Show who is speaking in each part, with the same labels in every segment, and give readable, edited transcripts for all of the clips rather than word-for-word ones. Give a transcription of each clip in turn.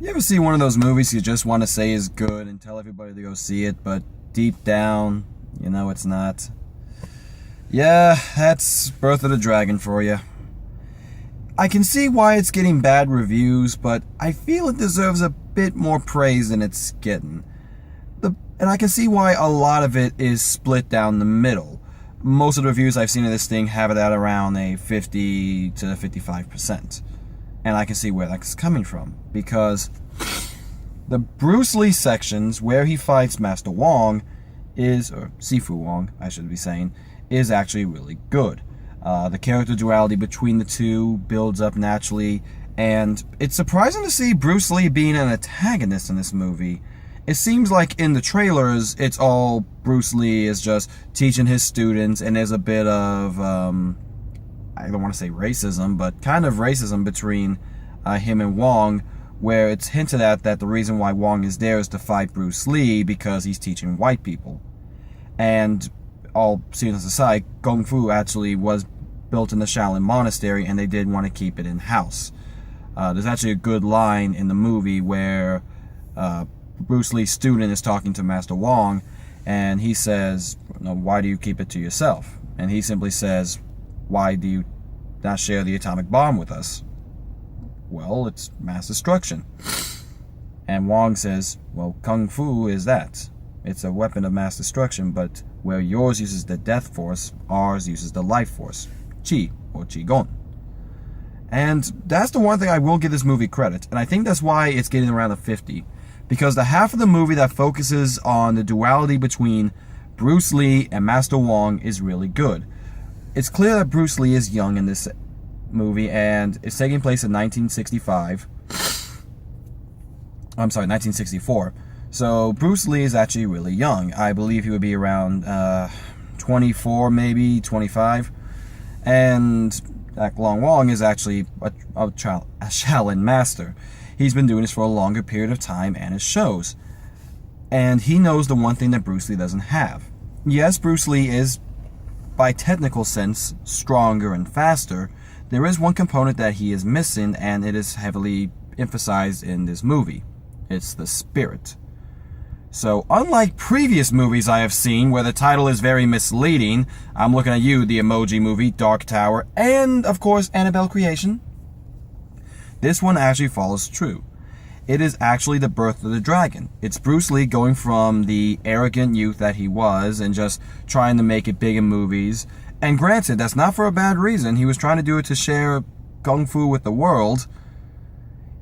Speaker 1: You ever see one of those movies you just want to say is good and tell everybody to go see it, but deep down, you know it's not? Yeah, that's Birth of the Dragon for you. I can see why it's getting bad reviews, but I feel it deserves a bit more praise than it's getting. And I can see why a lot of it is split down the middle. Most of the reviews I've seen of this thing have it at around a 50 to 55%. And I can see where that's coming from, because the Bruce Lee sections where he fights Master Wong or Sifu Wong, I should be saying, is actually really good. The character duality between the two builds up naturally, and it's surprising to see Bruce Lee being an antagonist in this movie. It seems like in the trailers, it's all Bruce Lee is just teaching his students, and there's a bit of, I don't want to say racism, but kind of racism between him and Wong, where it's hinted at that the reason why Wong is there is to fight Bruce Lee because he's teaching white people. And all seriousness aside, Kung Fu actually was built in the Shaolin Monastery, and they did want to keep it in-house. There's actually a good line in the movie where Bruce Lee's student is talking to Master Wong, and he says, "Why do you keep it to yourself?" And he simply says, "Why do you not share the atomic bomb with us?" "Well, it's mass destruction." And Wong says, "Well, Kung Fu is that. It's a weapon of mass destruction, but where yours uses the death force, ours uses the life force. Qi, or Qigong." And that's the one thing I will give this movie credit, and I think that's why it's getting around a 50. Because the half of the movie that focuses on the duality between Bruce Lee and Master Wong is really good. It's clear that Bruce Lee is young in this movie, and it's taking place in 1965. I'm sorry, 1964. So Bruce Lee is actually really young. I believe he would be around 24, maybe 25. And Long Wong is actually a Shaolin master. He's been doing this for a longer period of time, and it shows. And he knows the one thing that Bruce Lee doesn't have. Yes, Bruce Lee is, by technical sense, stronger and faster. There is one component that he is missing, and it is heavily emphasized in this movie. It's the spirit. So, unlike previous movies I have seen where the title is very misleading, I'm looking at you, the Emoji Movie, Dark Tower, and, of course, Annabelle Creation, this one actually follows true. It is actually the birth of the dragon. It's Bruce Lee going from the arrogant youth that he was and just trying to make it big in movies. And granted, that's not for a bad reason. He was trying to do it to share Kung Fu with the world.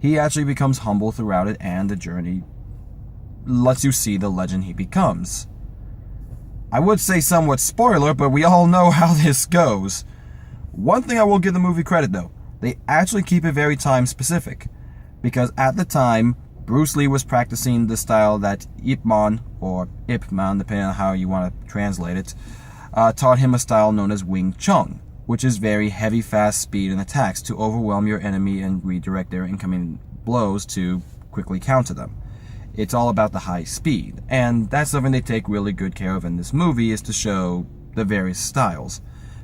Speaker 1: He actually becomes humble throughout it, and the journey lets you see the legend he becomes. I would say somewhat spoiler, but we all know how this goes. One thing I will give the movie credit though, they actually keep it very time specific. Because at the time, Bruce Lee was practicing the style that Ip Man, or Ip Man, depending on how you want to translate it, taught him a style known as Wing Chun, which is very heavy, fast speed and attacks to overwhelm your enemy and redirect their incoming blows to quickly counter them. It's all about the high speed, and that's something they take really good care of in this movie, is to show the various styles,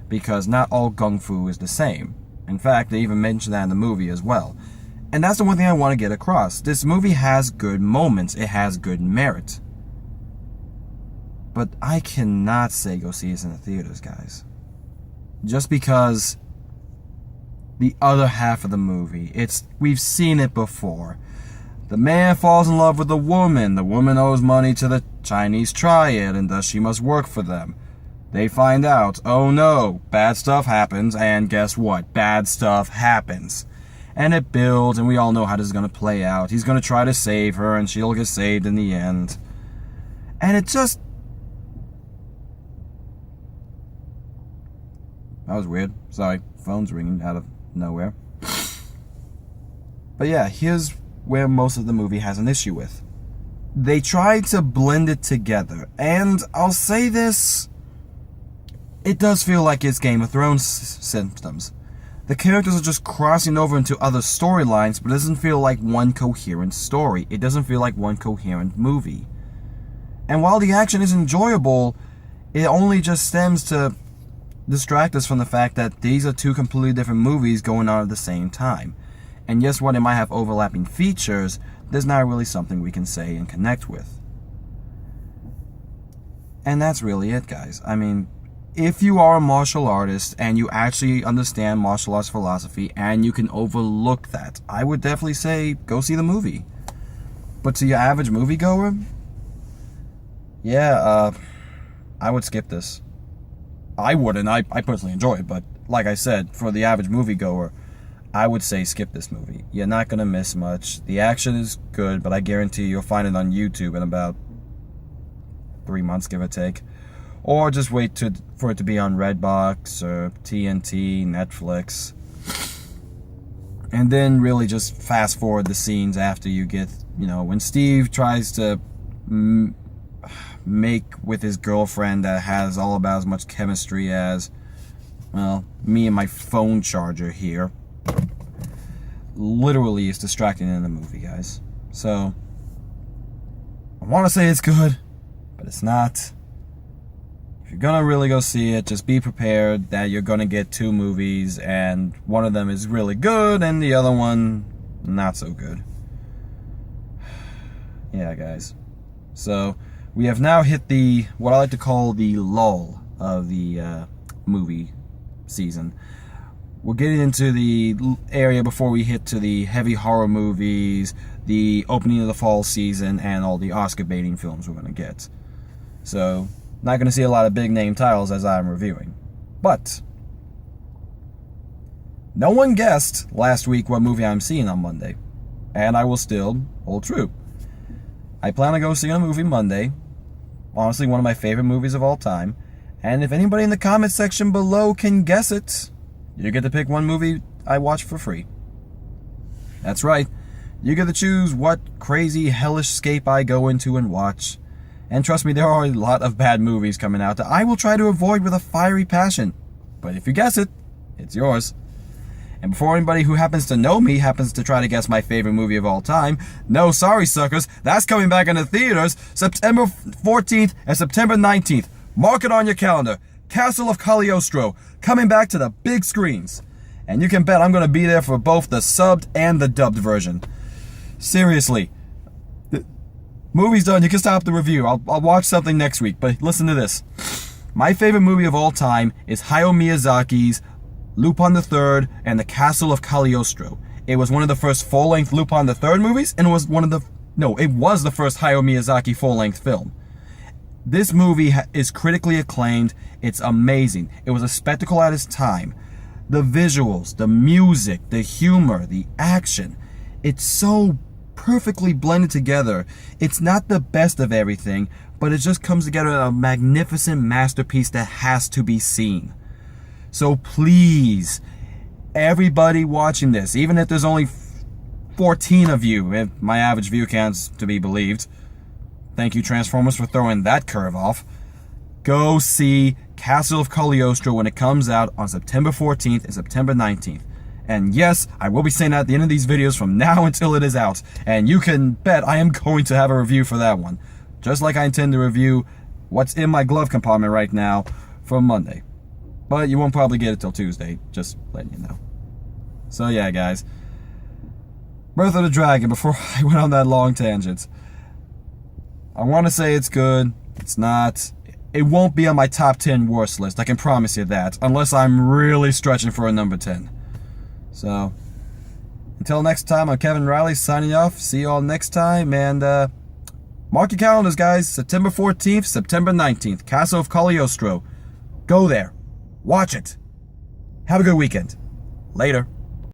Speaker 1: because not all Kung Fu is the same. In fact, they even mention that in the movie as well. And that's the one thing I want to get across. This movie has good moments. It has good merit. But I cannot say go see this in the theaters, guys. Just because the other half of the movie, we've seen it before. The man falls in love with the woman owes money to the Chinese triad, and thus she must work for them. They find out, oh no, bad stuff happens, and guess what? Bad stuff happens. And it builds, and we all know how this is going to play out. He's going to try to save her, and she'll get saved in the end. And it just... That was weird. Sorry, phone's ringing out of nowhere. But yeah, here's where most of the movie has an issue with. They try to blend it together, and I'll say this, it does feel like it's Game of Thrones symptoms. The characters are just crossing over into other storylines, but it doesn't feel like one coherent story. It doesn't feel like one coherent movie. And while the action is enjoyable, it only just stems to distract us from the fact that these are two completely different movies going on at the same time. And yes, what it might have overlapping features, there's not really something we can say and connect with. And that's really it, guys. I mean, if you are a martial artist and you actually understand martial arts philosophy and you can overlook that, I would definitely say go see the movie. But to your average moviegoer, yeah, I would skip this. I wouldn't. I personally enjoy it, but like I said, for the average moviegoer, I would say skip this movie. You're not going to miss much. The action is good, but I guarantee you'll find it on YouTube in about 3 months, give or take. Or just wait for it to be on Redbox or TNT, Netflix. And then really just fast forward the scenes after you get, when Steve tries to make with his girlfriend that has all about as much chemistry as, well, me and my phone charger here. Literally is distracting in the movie, guys. So, I want to say it's good, but it's not. If you're gonna really go see it, just be prepared that you're gonna get two movies, and one of them is really good, and the other one, not so good. Yeah, guys. So, we have now hit what I like to call the lull of the movie season. We're getting into the area before we hit to the heavy horror movies, the opening of the fall season, and all the Oscar baiting films we're going to get. So, not going to see a lot of big name titles as I'm reviewing. But, no one guessed last week what movie I'm seeing on Monday. And I will still hold true. I plan to go see a movie Monday. Honestly, one of my favorite movies of all time. And if anybody in the comment section below can guess it, you get to pick one movie I watch for free. That's right. You get to choose what crazy hellish scape I go into and watch. And trust me, there are a lot of bad movies coming out that I will try to avoid with a fiery passion. But if you guess it, it's yours. And before anybody who happens to know me happens to try to guess my favorite movie of all time, no, sorry suckers, that's coming back into theaters September 14th and September 19th. Mark it on your calendar. Castle of Cagliostro, coming back to the big screens. And you can bet I'm going to be there for both the subbed and the dubbed version. Seriously. The movie's done, you can stop the review. I'll watch something next week, but listen to this. My favorite movie of all time is Hayao Miyazaki's Lupin III and the Castle of Cagliostro. It was one of the first full-length Lupin III movies, and it was the first Hayao Miyazaki full-length film. This movie is critically acclaimed. It's amazing. It was a spectacle at its time. The visuals, the music, the humor, the action. It's so perfectly blended together. It's not the best of everything, but it just comes together in a magnificent masterpiece that has to be seen. So please, everybody watching this, even if there's only 14 of you, if my average view count's to be believed, thank you, Transformers, for throwing that curve off. Go see Castle of Cagliostro when it comes out on September 14th and September 19th. And yes, I will be saying that at the end of these videos from now until it is out. And you can bet I am going to have a review for that one. Just like I intend to review what's in my glove compartment right now for Monday. But you won't probably get it till Tuesday, just letting you know. So yeah, guys. Birth of the Dragon, before I went on that long tangent. I want to say it's good. It's not. It won't be on my top 10 worst list. I can promise you that. Unless I'm really stretching for a number 10. So, until next time, I'm Kevin Riley signing off. See you all next time. And mark your calendars, guys. September 14th, September 19th. Castle of Cagliostro. Go there. Watch it. Have a good weekend. Later.